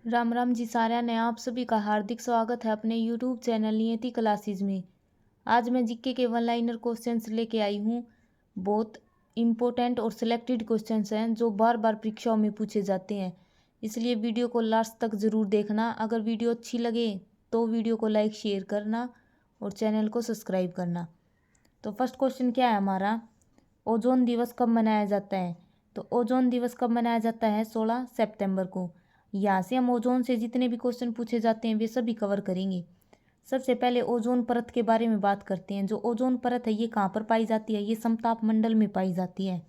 राम राम जी साਰਿਆਂ ने आप सभी का हार्दिक स्वागत है अपने YouTube चैनल नियति क्लासेस में। आज मैं जीके के वन लाइनर क्वेश्चंस लेके आई हूँ। बहुत इम्पोर्टेंट और सिलेक्टेड क्वेश्चंस हैं जो बार बार परीक्षाओं में पूछे जाते हैं, इसलिए वीडियो को लास्ट तक ज़रूर देखना। अगर वीडियो अच्छी लगे तो वीडियो को लाइक शेयर करना और चैनल को सब्सक्राइब करना। तो फर्स्ट क्वेश्चन क्या है हमारा, ओजोन दिवस कब मनाया जाता है? तो ओजोन दिवस कब मनाया जाता है? 16 सितंबर को। यहाँ से हम ओजोन से जितने भी क्वेश्चन पूछे जाते हैं वे सभी कवर करेंगे। सबसे पहले ओजोन परत के बारे में बात करते हैं। जो ओजोन परत है ये कहाँ पर पाई जाती है? ये समताप मंडल में पाई जाती है।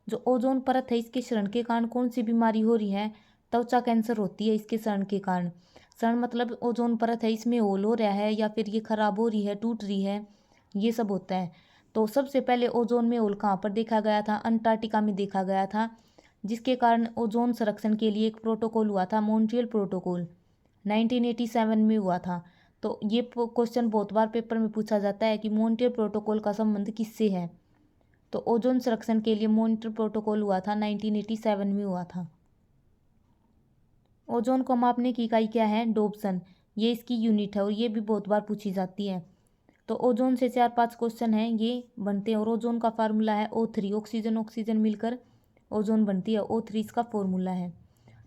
जो ओजोन परत है इसके क्षरण के कारण कौन सी बीमारी हो रही है? त्वचा कैंसर होती है इसके क्षरण के कारण। क्षरण मतलब ओजोन परत है इसमें होल हो रहा है या फिर ये खराब हो रही है, टूट रही है, ये सब होता है। तो सबसे पहले ओजोन में होल कहाँ पर देखा गया था? अंटार्कटिका में देखा गया था, जिसके कारण ओजोन संरक्षण के लिए एक प्रोटोकॉल हुआ था, मॉन्ट्रियल प्रोटोकॉल 1987 में हुआ था। तो ये क्वेश्चन बहुत बार पेपर में पूछा जाता है कि मॉन्ट्रियल प्रोटोकॉल का संबंध किससे है? तो ओजोन संरक्षण के लिए मॉन्ट्रियल प्रोटोकॉल हुआ था, 1987 में हुआ था। ओजोन को मापने की इकाई क्या है? डोप्सन, ये इसकी यूनिट है और ये भी बहुत बार पूछी जाती है। तो ओजोन से 4-5 क्वेश्चन हैं ये बनते हैं और ओजोन का फार्मूला है O3, ऑक्सीजन ऑक्सीजन मिलकर ओजोन बनती है, O3 इसका फॉर्मूला है।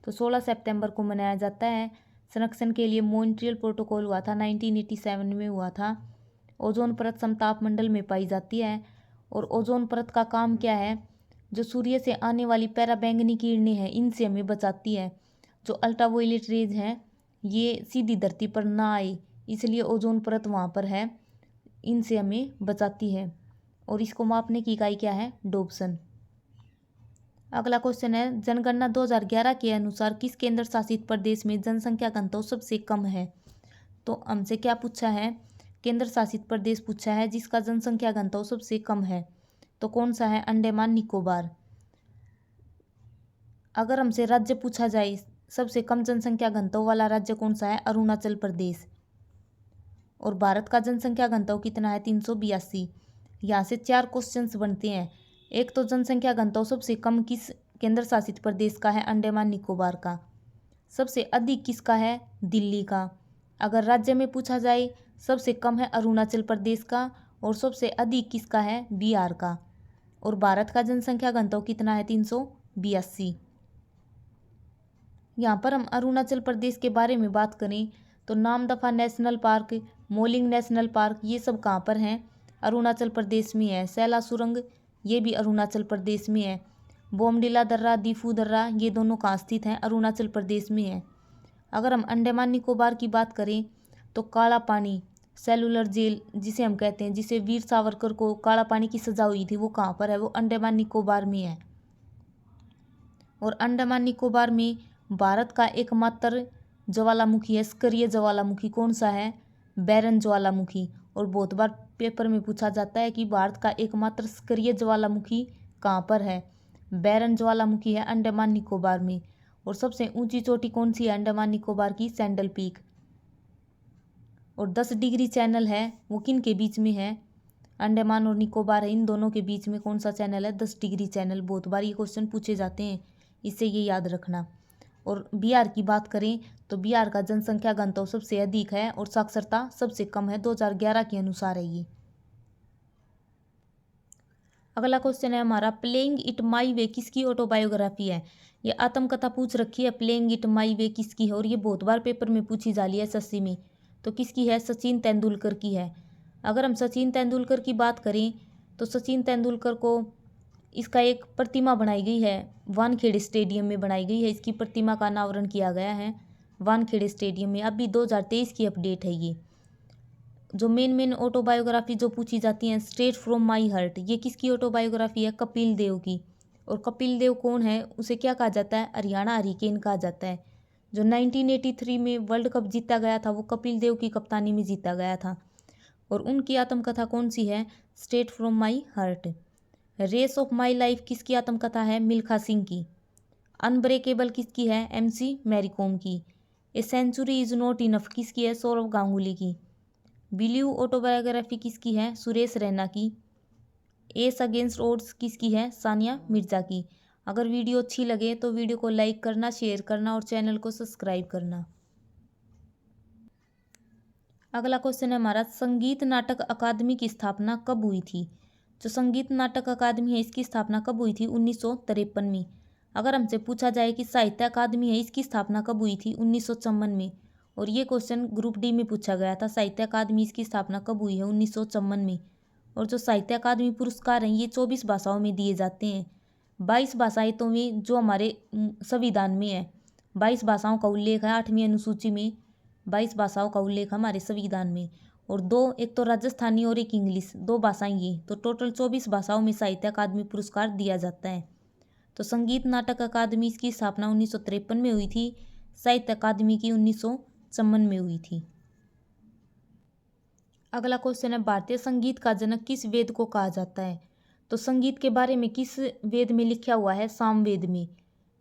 तो 16 सितंबर को मनाया जाता है। संरक्षण के लिए मॉन्ट्रियल प्रोटोकॉल हुआ था, 1987 में हुआ था। ओजोन परत समताप मंडल में पाई जाती है और ओजोन परत का काम क्या है? जो सूर्य से आने वाली पराबैंगनी किरणें हैं इनसे हमें बचाती है। जो अल्ट्रावायलेट रेज हैं ये सीधी धरती पर ना आए, इसलिए ओजोन परत वहाँ पर है, इनसे हमें बचाती है। और इसको मापने की इकाई क्या है? डोप्सन। अगला क्वेश्चन है, जनगणना 2011 के अनुसार किस केंद्र शासित प्रदेश में जनसंख्या घनत्व सबसे कम है? तो हमसे क्या पूछा है? केंद्र शासित प्रदेश पूछा है जिसका जनसंख्या घनत्व सबसे कम है। तो कौन सा है? अंडमान निकोबार। अगर हमसे राज्य पूछा जाए सबसे कम जनसंख्या घनत्व वाला राज्य कौन सा है? अरुणाचल प्रदेश। और भारत का जनसंख्या घनत्व कितना है? 382। यहाँ से 4 क्वेश्चंस बनते हैं। एक तो जनसंख्या घनत्व सबसे कम किस केंद्र शासित प्रदेश का है? अंडमान निकोबार का। सबसे अधिक किसका है? दिल्ली का। अगर राज्य में पूछा जाए सबसे कम है अरुणाचल प्रदेश का और सबसे अधिक किसका है? बिहार का। और भारत का जनसंख्या घनत्व कितना है? 382। यहाँ पर हम अरुणाचल प्रदेश के बारे में बात करें तो Namdapha national park, moulding national park, ये सब कहाँ पर हैं? अरुणाचल प्रदेश में है। सैला सुरंग ये भी अरुणाचल प्रदेश में है। बोमडिला दर्रा, दीफू दर्रा, ये दोनों कहाँ स्थित हैं? अरुणाचल प्रदेश में है। अगर हम अंडमान निकोबार की बात करें तो काला पानी सेलुलर जेल जिसे हम कहते हैं, जिसे वीर सावरकर को काला पानी की सजा हुई थी, वो कहाँ पर है? वो अंडमान निकोबार में है। और अंडमान निकोबार में भारत का एकमात्र ज्वालामुखी है, सक्रिय ज्वालामुखी, कौन सा है? बैरन ज्वालामुखी। और बहुत बार पेपर में पूछा जाता है कि भारत का एकमात्र सक्रिय ज्वालामुखी कहाँ पर है? बैरन ज्वालामुखी है अंडमान निकोबार में। और सबसे ऊंची चोटी कौन सी है अंडमान निकोबार की? Sandal peak. और 10 डिग्री चैनल है वो किन के बीच में है? अंडमान और निकोबार है, इन दोनों के बीच में कौन सा चैनल है? 10 डिग्री चैनल। बहुत बार ये क्वेश्चन पूछे जाते हैं, इससे ये याद रखना। और बिहार की बात करें तो बिहार का जनसंख्या घनत्व सबसे अधिक है और साक्षरता सबसे कम है, 2011 के अनुसार है ये। अगला क्वेश्चन है हमारा, प्लेइंग इट माई वे किसकी ऑटोबायोग्राफी है? ये आत्मकथा पूछ रखी है, प्लेइंग इट माई वे किसकी है? और ये बहुत बार पेपर में पूछी जा रही है एसएससी में। तो किसकी है? सचिन तेंदुलकर की है। अगर हम सचिन तेंदुलकर की बात करें तो सचिन तेंदुलकर को इसका एक प्रतिमा बनाई गई है, वानखेड़े स्टेडियम में बनाई गई है। इसकी प्रतिमा का अनावरण किया गया है वानखेड़े स्टेडियम में। अभी 2023 की अपडेट है ये। जो मेन ऑटोबायोग्राफी जो पूछी जाती हैं, स्ट्रेट फ्रॉम माई हार्ट, ये किसकी ऑटोबायोग्राफी है? कपिल देव की। और कपिल देव कौन है? उसे क्या कहा जाता है? हरियाणा हरिकेन कहा जाता है। जो 1983 में वर्ल्ड कप जीता गया था वो कपिल देव की कप्तानी में जीता गया था। और उनकी आत्मकथा कौन सी है? Straight from my heart. Race of my life किसकी आत्मकथा है? मिल्खा सिंह की। अनब्रेकेबल किसकी है? MC मैरी कॉम की। A century is not enough किसकी है? सौरव गांगुली की। बिलीव ऑटोबायोग्राफी किसकी है? सुरेश रैना की। एस अगेंस्ट ओड्स किसकी है? सानिया मिर्जा की। अगर वीडियो अच्छी लगे तो वीडियो को लाइक करना, शेयर करना और चैनल को सब्सक्राइब करना। अगला क्वेश्चन है हमारा, संगीत नाटक अकादमी की स्थापना कब हुई थी? जो संगीत नाटक अकादमी है इसकी स्थापना कब हुई थी? 1953 में। अगर हमसे पूछा जाए कि साहित्य अकादमी है इसकी स्थापना कब हुई थी? 1954 में। और ये क्वेश्चन ग्रुप डी में पूछा गया था, साहित्य अकादमी इसकी स्थापना कब हुई है? 1954 में। और जो साहित्य अकादमी पुरस्कार हैं ये 24 भाषाओं में दिए जाते हैं। 22 भाषाएं तो में जो हमारे संविधान में है, 22 भाषाओं का उल्लेख है 8वीं अनुसूची में। 22 भाषाओं का उल्लेख हमारे संविधान में। और दो, एक तो राजस्थानी और एक इंग्लिश, 2 भाषाएं ये, तो टोटल 24 भाषाओं में साहित्य अकादमी पुरस्कार दिया जाता है। तो संगीत नाटक अकादमी इसकी स्थापना 1953 में हुई थी, साहित्य अकादमी की 1954 में हुई थी। अगला क्वेश्चन है, भारतीय संगीत का जनक किस वेद को कहा जाता है? तो संगीत के बारे में किस वेद में लिखा हुआ है? सामवेद में।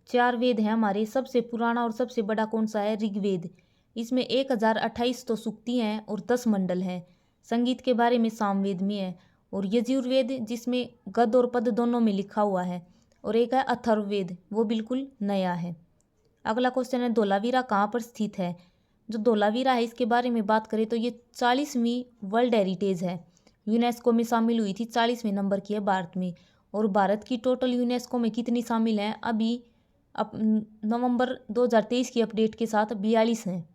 4 वेद हैं हमारे, सबसे पुराना और सबसे बड़ा कौन सा है? ऋग्वेद। इसमें 1028 तो सूक्ति हैं और 10 मंडल हैं। संगीत के बारे में सामवेद में है। और यजुर्वेद जिसमें गद और पद दोनों में लिखा हुआ है। और एक है अथर्ववेद, वो बिल्कुल नया है। अगला क्वेश्चन है, धोलावीरा कहाँ पर स्थित है? जो धोलावीरा है इसके बारे में बात करें तो ये 40वीं वर्ल्ड हेरिटेज है, यूनेस्को में शामिल हुई थी, 40वें नंबर की है भारत में। और भारत की टोटल यूनेस्को में कितनी शामिल हैं? अभी नवंबर 2023 की अपडेट के साथ 42 हैं।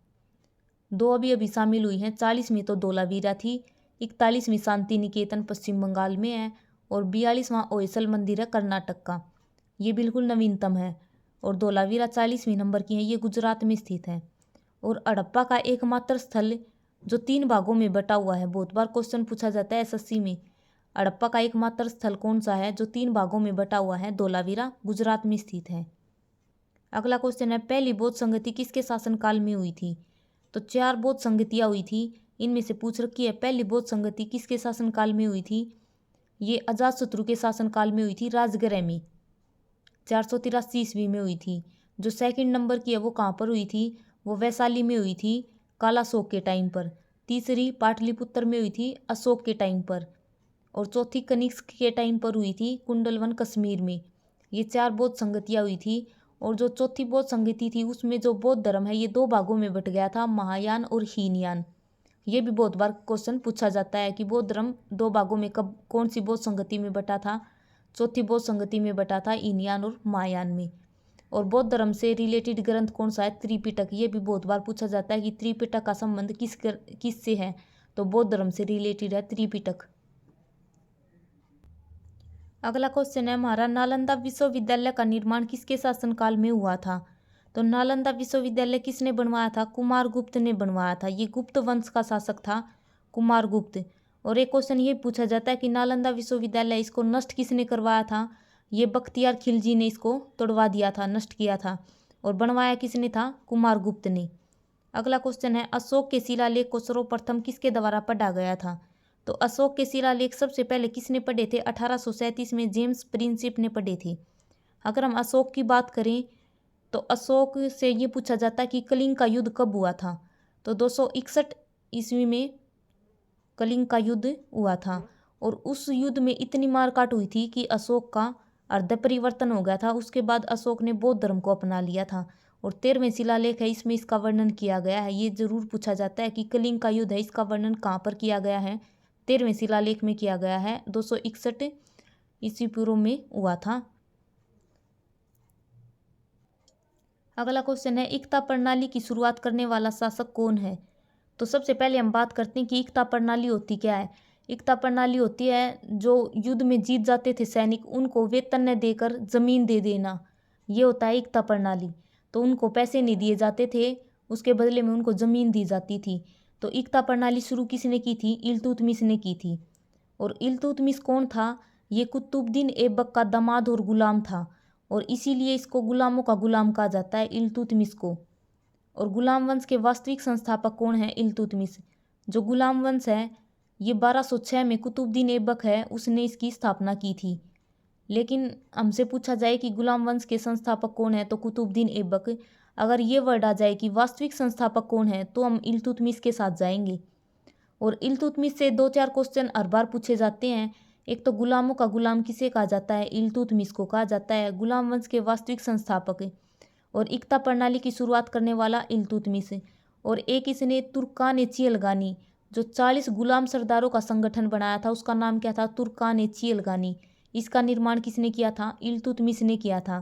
2 अभी शामिल हुई हैं। 40वीं तो धोलावीरा थी, 41वीं शांति निकेतन पश्चिम बंगाल में है और 42वां ओयसल मंदिर है कर्नाटक का, ये बिल्कुल नवीनतम है। और धोलावीरा 40वीं नंबर की है, ये गुजरात में स्थित है। और हड़प्पा का एकमात्र स्थल जो 3 भागों में बटा हुआ है, बहुत बार क्वेश्चन पूछा जाता है एसएससी में, हड़प्पा का एकमात्र स्थल कौन सा है जो 3 भागों में बटा हुआ है? धोलावीरा गुजरात में स्थित है। अगला क्वेश्चन है, पहली बौद्ध संगति किसके शासनकाल में हुई थी? तो 4 बौद्ध संगतियाँ हुई थी, इनमें से पूछ रखी है पहली बौद्ध संगति किसके शासनकाल में हुई थी? ये अजातशत्रु के शासनकाल में हुई थी, राजगृह में, 483 ईस्वी में हुई थी। जो सेकंड नंबर की है वो कहाँ पर हुई थी? वो वैशाली में हुई थी, कालाशोक के टाइम पर। तीसरी पाटलिपुत्र में हुई थी, अशोक के टाइम पर। और चौथी कनिष्क के टाइम पर हुई थी, कुंडलवन कश्मीर में। ये 4 बौद्ध संगतियाँ हुई थी। और जो चौथी बौद्ध संगति थी उसमें जो बौद्ध धर्म है ये 2 भागों में बट गया था, महायान और हीनयान। ये भी बहुत बार क्वेश्चन पूछा जाता है कि बौद्ध धर्म 2 भागों में कब कौन सी बौद्ध संगति में बटा था? चौथी बौद्ध संगति में बटा था, हीनयान और महायान में। और बौद्ध धर्म से रिलेटेड ग्रंथ कौन सा है? त्रिपिटक। ये भी बहुत बार पूछा जाता है कि त्रिपिटक का संबंध किससे है? तो बौद्ध धर्म से रिलेटेड है त्रिपिटक। अगला क्वेश्चन है हमारा, नालंदा विश्वविद्यालय का निर्माण किसके शासनकाल में हुआ था? तो नालंदा विश्वविद्यालय किसने बनवाया था? कुमारगुप्त ने बनवाया था। ये गुप्त वंश का शासक था, कुमारगुप्त। और एक क्वेश्चन ये पूछा जाता है कि नालंदा विश्वविद्यालय इसको नष्ट किसने करवाया था? ये बख्तियार खिलजी ने इसको तोड़वा दिया था, नष्ट किया था। और बनवाया किसने था? कुमारगुप्त ने। अगला क्वेश्चन है, अशोक के शिलालेख को सर्वप्रथम किसके द्वारा पढ़ा गया था? तो अशोक के शिलालेख सबसे पहले किसने पढ़े थे? 1837 में जेम्स प्रिंसिप ने पढ़े थे। अगर हम अशोक की बात करें तो अशोक से ये पूछा जाता है कि कलिंग का युद्ध कब हुआ था? तो 261 ईस्वी में कलिंग का युद्ध हुआ था। और उस युद्ध में इतनी मारकाट हुई थी कि अशोक का अर्ध परिवर्तन हो गया था। उसके बाद अशोक ने बौद्ध धर्म को अपना लिया था। और 13वें शिलालेख है, इसमें इसका वर्णन किया गया है। ये जरूर पूछा जाता है कि कलिंग का युद्ध है, इसका वर्णन कहाँ पर किया गया है? 13वें शिलालेख में किया गया है, 261 ईस्वी पूर्व में हुआ था। अगला क्वेश्चन है, एकता प्रणाली की शुरुआत करने वाला शासक कौन है? तो सबसे पहले हम बात करते हैं कि एकता प्रणाली होती क्या है। एकता प्रणाली होती है जो युद्ध में जीत जाते थे सैनिक, उनको वेतन न देकर जमीन दे देना, ये होता है एकता प्रणाली। तो उनको पैसे नहीं दिए जाते थे, उसके बदले में उनको जमीन दी जाती थी। तो एकता प्रणाली शुरू किसने की थी? इल्तुतमिश ने की थी। और इल्तुतमिश कौन था? ये कुतुबुद्दीन ऐबक का दामाद और गुलाम था। और इसीलिए इसको गुलामों का गुलाम कहा जाता है, इल्तुतमिश को। और गुलाम वंश के वास्तविक संस्थापक कौन है? इल्तुतमिश। जो गुलाम वंश है ये 1206 में कुतुबुद्दीन ऐबक है, उसने इसकी स्थापना की थी। लेकिन हमसे पूछा जाए कि गुलाम वंश के संस्थापक कौन है, तो कुतुबुद्दीन ऐबक। अगर ये वर्ड आ जाए कि वास्तविक संस्थापक कौन है, तो हम इल्तुतमिश के साथ जाएंगे। और इल्तुतमिश से 2-4 क्वेश्चन हर बार पूछे जाते हैं। एक तो गुलामों का गुलाम किसे कहा जाता है? इल्तुतमिश को कहा जाता है। गुलाम वंश के वास्तविक संस्थापक और इक्ता प्रणाली की शुरुआत करने वाला इल्तुतमिश। और एक इसने तुर्कान चियलगानी, जो 40 गुलाम सरदारों का संगठन बनाया था, उसका नाम क्या था? तुर्कान चियलगानी। इसका निर्माण किसने किया था? इल्तुतमिश ने किया था।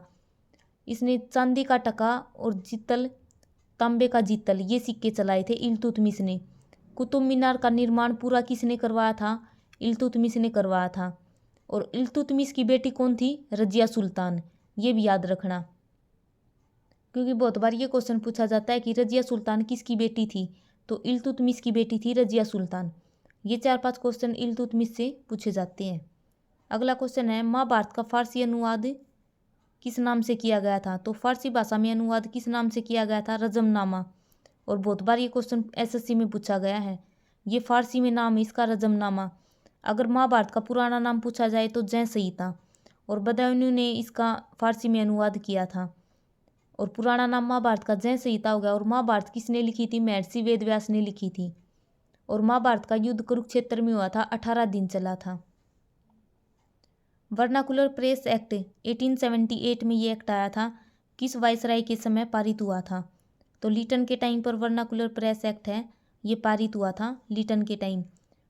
इसने चांदी का टका और जितल, तांबे का जितल, ये सिक्के चलाए थे इल्तुतमिश ने। कुतुब मीनार का निर्माण पूरा किसने करवाया था? इल्तुतमिश ने करवाया था। और इल्तुतमिश की बेटी कौन थी? रजिया सुल्तान। ये भी याद रखना, क्योंकि बहुत बार ये क्वेश्चन पूछा जाता है कि रजिया सुल्तान किसकी बेटी थी? तो इल्तुतमिश की बेटी थी रजिया सुल्तान। ये 4-5 क्वेश्चन इल्तुतमिश से पूछे जाते हैं। अगला क्वेश्चन है, महाभारत का फारसी अनुवाद किस नाम से किया गया था? तो फारसी भाषा में अनुवाद किस नाम से किया गया था? रजमनामा। और बहुत बार ये क्वेश्चन एसएससी में पूछा गया है। ये फारसी में नाम है इसका, रजमनामा। अगर महाभारत का पुराना नाम पूछा जाए तो जय संहिता, और बदायूं ने इसका फारसी में अनुवाद किया था। और पुराना नाम महाभारत का जय संहिता हो गया। और महाभारत किसने लिखी थी? महर्षि वेदव्यास ने लिखी थी। और महाभारत का युद्ध कुरुक्षेत्र में हुआ था, 18 दिन चला था। वर्नाकुलर प्रेस एक्ट 1878 में ये एक्ट आया था, किस वायसराय के समय पारित हुआ था? तो लिटन के टाइम पर वर्नाकुलर प्रेस एक्ट है, ये पारित हुआ था लिटन के टाइम।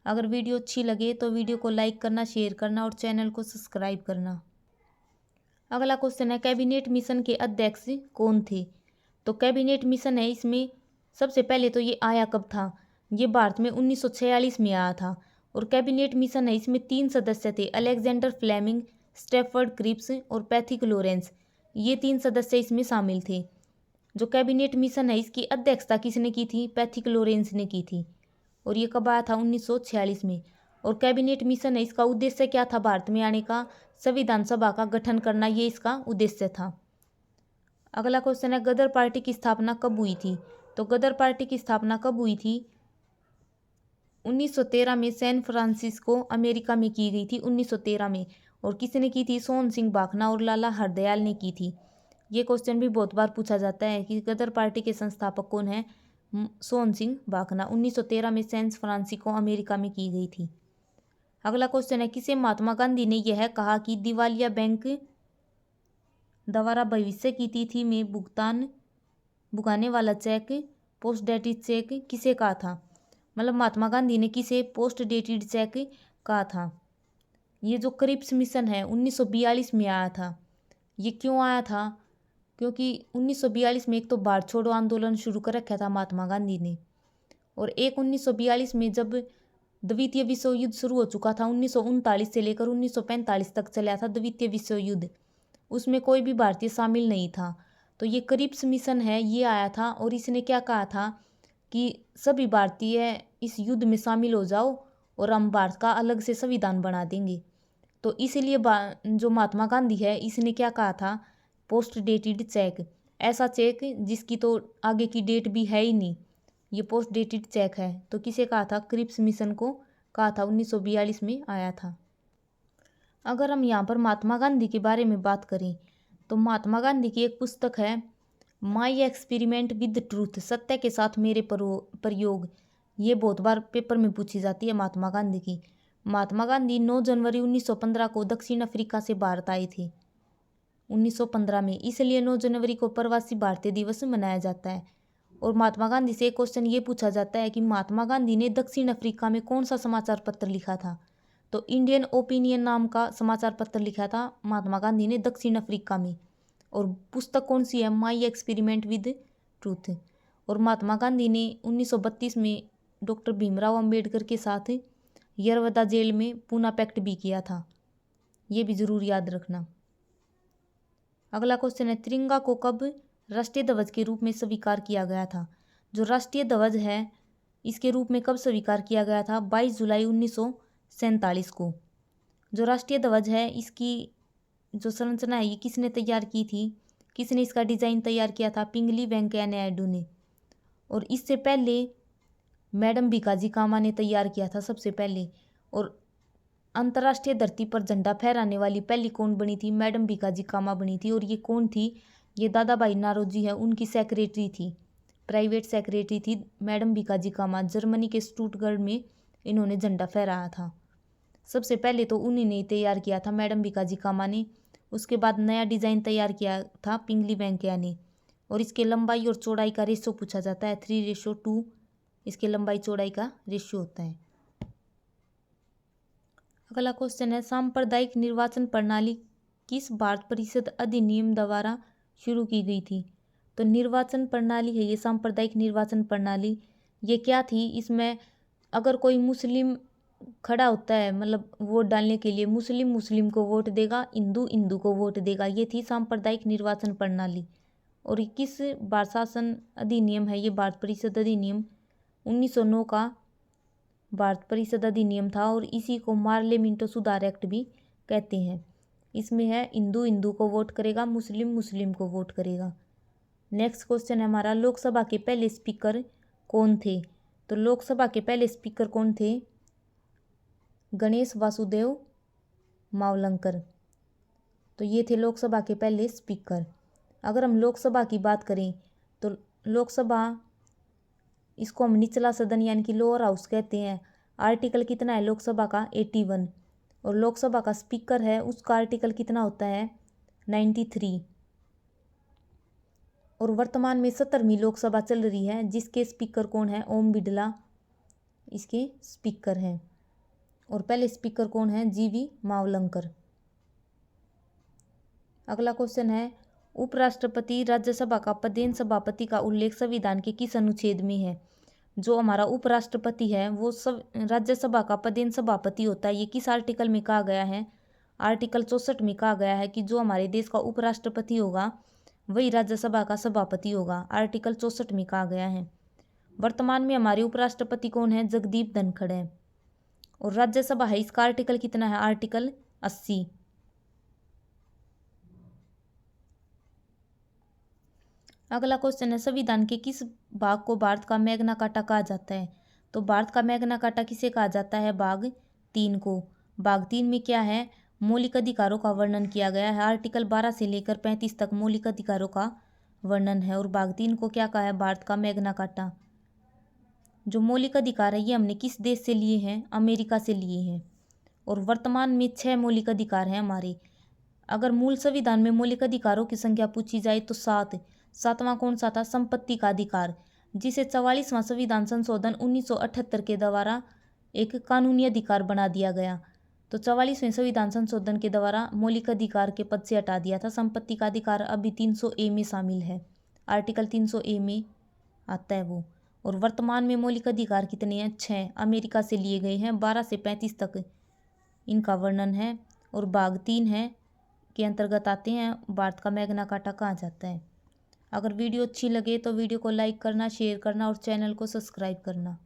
अगर वीडियो अच्छी लगे तो वीडियो को लाइक करना, शेयर करना और चैनल को सब्सक्राइब करना। अगला क्वेश्चन है, कैबिनेट मिशन के अध्यक्ष कौन थे? तो कैबिनेट मिशन है, इसमें सबसे पहले तो ये आया कब था? ये भारत में 1946 में आया था। और कैबिनेट मिशन है, इसमें 3 सदस्य थे, अलेक्जेंडर फ्लेमिंग, स्टेफर्ड क्रिप्स और पैथिक लॉरेंस। ये 3 सदस्य इसमें शामिल थे। जो कैबिनेट मिशन है, इसकी अध्यक्षता किसने की थी? पैथिक लॉरेंस ने की थी। और ये कब आया था? 1946 में। और कैबिनेट मिशन है, इसका उद्देश्य क्या था भारत में आने का? संविधान सभा का गठन करना, ये इसका उद्देश्य था। अगला क्वेश्चन है, गदर पार्टी की स्थापना कब हुई थी? तो गदर पार्टी की स्थापना कब हुई थी? 1913 में सैन फ्रांसिस्को, अमेरिका में की गई थी, 1913 में। और किसने की थी? सोहन सिंह भाखना और लाला हरदयाल ने की थी। ये क्वेश्चन भी बहुत बार पूछा जाता है कि गदर पार्टी के संस्थापक कौन है? सोहन सिंह भाखना। 1913 में सैन फ्रांसिस्को, अमेरिका में की गई थी। अगला क्वेश्चन है, किसे महात्मा गांधी ने यह कहा कि दिवालिया बैंक द्वारा भविष्य की तिथि में भुगताने वाला चेक, पोस्ट डेटेड चेक, किसे कहा था? मतलब महात्मा गांधी ने किसे पोस्ट डेटेड चेक कहा था? ये जो क्रिप्स मिशन है 1942 में आया था। ये क्यों आया था? क्योंकि 1942 में एक तो भारत छोड़ो आंदोलन शुरू कर रखा था महात्मा गांधी ने। और एक 1942 में जब द्वितीय विश्व युद्ध शुरू हो चुका था, 1939 से लेकर 1945 तक चला था द्वितीय विश्व युद्ध, उसमें कोई भी भारतीय शामिल नहीं था। तो ये क्रिप्स मिशन है, ये आया था। और इसने क्या कहा था कि सभी भारतीय इस युद्ध में शामिल हो जाओ और हम भारत का अलग से संविधान बना देंगे। तो इसीलिए जो महात्मा गांधी है, इसने क्या कहा था? पोस्ट डेटेड चेक, ऐसा चेक जिसकी तो आगे की डेट भी है ही नहीं, ये पोस्ट डेटेड चेक है। तो किसे कहा था? क्रिप्स मिशन को कहा था, 1942 में आया था। अगर हम यहाँ पर महात्मा गांधी के बारे में बात करें तो महात्मा गांधी की एक पुस्तक है, माई एक्सपेरिमेंट विद ट्रूथ, सत्य के साथ मेरे प्रयोग। ये बहुत बार पेपर में पूछी जाती है महात्मा गांधी की। महात्मा गांधी 9 जनवरी 1915 को दक्षिण अफ्रीका से भारत आए थे, 1915 में, इसलिए 9 जनवरी को प्रवासी भारतीय दिवस मनाया जाता है। और महात्मा गांधी से एक क्वेश्चन ये पूछा जाता है कि महात्मा गांधी ने दक्षिण अफ्रीका में कौन सा समाचार पत्र लिखा था? तो इंडियन ओपिनियन नाम का समाचार पत्र लिखा था महात्मा गांधी ने दक्षिण अफ्रीका में। और पुस्तक कौन सी है? My experiment with truth. और महात्मा गांधी ने 1932 में डॉक्टर भीमराव अंबेडकर के साथ यरवदा जेल में पूना पैक्ट भी किया था, ये भी जरूर याद रखना। अगला क्वेश्चन है, तिरंगा को कब राष्ट्रीय ध्वज के रूप में स्वीकार किया गया था? जो राष्ट्रीय ध्वज है, इसके रूप में कब स्वीकार किया गया था? 22 जुलाई 1947 को। जो राष्ट्रीय ध्वज है, इसकी जो संरचना है, ये किसने तैयार की थी? किसने इसका डिज़ाइन तैयार किया था? पिंगली वेंकैया नायडू ने। और इससे पहले मैडम भीकाजी कामा ने तैयार किया था सबसे पहले। और अंतर्राष्ट्रीय धरती पर झंडा फहराने वाली पहली कौन बनी थी? मैडम भीकाजी कामा बनी थी। और ये कौन थी? ये दादा भाई नारोजी है, उनकी सेक्रेटरी थी, प्राइवेट सेक्रेटरी थी मैडम भीकाजी कामा। जर्मनी के स्टुटगर्ट में इन्होंने झंडा फहराया था। सबसे पहले तो उन्हीं ने तैयार किया था, मैडम भिकाजी कामा ने। उसके बाद नया डिज़ाइन तैयार किया था पिंगली वेंकैया ने। और इसके लंबाई और चौड़ाई का रेशो पूछा जाता है, 3:2 इसके लंबाई चौड़ाई का रेशियो होता है। अगला क्वेश्चन है, सांप्रदायिक निर्वाचन प्रणाली किस भारत परिषद अधिनियम द्वारा शुरू की गई थी? तो निर्वाचन प्रणाली है ये सांप्रदायिक निर्वाचन प्रणाली। ये क्या थी? इसमें अगर कोई मुस्लिम खड़ा होता है, मतलब वोट डालने के लिए, मुस्लिम मुस्लिम को वोट देगा, हिंदू हिंदू को वोट देगा। ये थी सांप्रदायिक निर्वाचन प्रणाली। और किस भारत शासन अधिनियम है ये? भारत परिषद अधिनियम 1909 का भारत परिषद अधिनियम था। और इसी को मार्ले मिंटो सुधार एक्ट भी कहते हैं। इसमें है हिंदू हिंदू को वोट करेगा, मुस्लिम मुस्लिम को वोट करेगा। नेक्स्ट क्वेश्चन है हमारा, लोकसभा के पहले स्पीकर कौन थे? तो लोकसभा के पहले स्पीकर कौन थे? गणेश वासुदेव मावलंकर। तो ये थे लोकसभा के पहले स्पीकर। अगर हम लोकसभा की बात करें तो लोकसभा, इसको हम निचला सदन यानी कि लोअर हाउस कहते हैं। आर्टिकल कितना है लोकसभा का? 81। और लोकसभा का स्पीकर है, उसका आर्टिकल कितना होता है? 93। और वर्तमान में 17वीं लोकसभा चल रही है, जिसके स्पीकर कौन है? ओम बिड़ला इसके स्पीकर हैं। और पहले स्पीकर कौन है? जीवी मावलंकर। अगला क्वेश्चन है, उपराष्ट्रपति राज्यसभा का पदेन सभापति का उल्लेख संविधान के किस अनुच्छेद में है? जो हमारा उपराष्ट्रपति है वो सब राज्यसभा का पदेन सभापति होता है। ये किस आर्टिकल में कहा गया है? आर्टिकल 64 में कहा गया है कि जो हमारे देश का उपराष्ट्रपति होगा वही राज्यसभा का सभापति होगा। आर्टिकल 64 में कहा गया है। वर्तमान में हमारे उपराष्ट्रपति कौन है? जगदीप धनखड़ है। और राज्यसभा है, इसका आर्टिकल कितना है? आर्टिकल 80। अगला क्वेश्चन है, संविधान के किस भाग को भारत का मैग्ना कार्टा कहा जाता है? तो भारत का मैग्ना कार्टा किसे कहा जाता है? भाग 3 को। भाग 3 में क्या है? मौलिक अधिकारों का वर्णन किया गया है। आर्टिकल 12 से लेकर 35 तक मौलिक अधिकारों का वर्णन है। और भाग 3 को क्या कहा है? भारत का मैग्ना कार्टा। जो मौलिक अधिकार है ये हमने किस देश से लिए हैं? अमेरिका से लिए हैं। और वर्तमान में 6 मौलिक अधिकार हैं हमारे। अगर मूल संविधान में मौलिक अधिकारों की संख्या पूछी जाए तो 7। 7वां कौन सा था? संपत्ति का अधिकार, जिसे 44वां संविधान संशोधन 1978 के द्वारा एक कानूनी अधिकार बना दिया गया। तो 44वें संविधान संशोधन के द्वारा मौलिक अधिकार के पद से हटा दिया था। संपत्ति का अधिकार अभी 300A में शामिल है, आर्टिकल 300A में आता है वो। और वर्तमान में मौलिक अधिकार कितने हैं? 6 अमेरिका से लिए गए हैं। 12 से 35 तक इनका वर्णन है। और भाग 3 है के अंतर्गत आते हैं। भारत का मैग्ना कार्टा कहा जाता है। अगर वीडियो अच्छी लगे तो वीडियो को लाइक करना, शेयर करना और चैनल को सब्सक्राइब करना।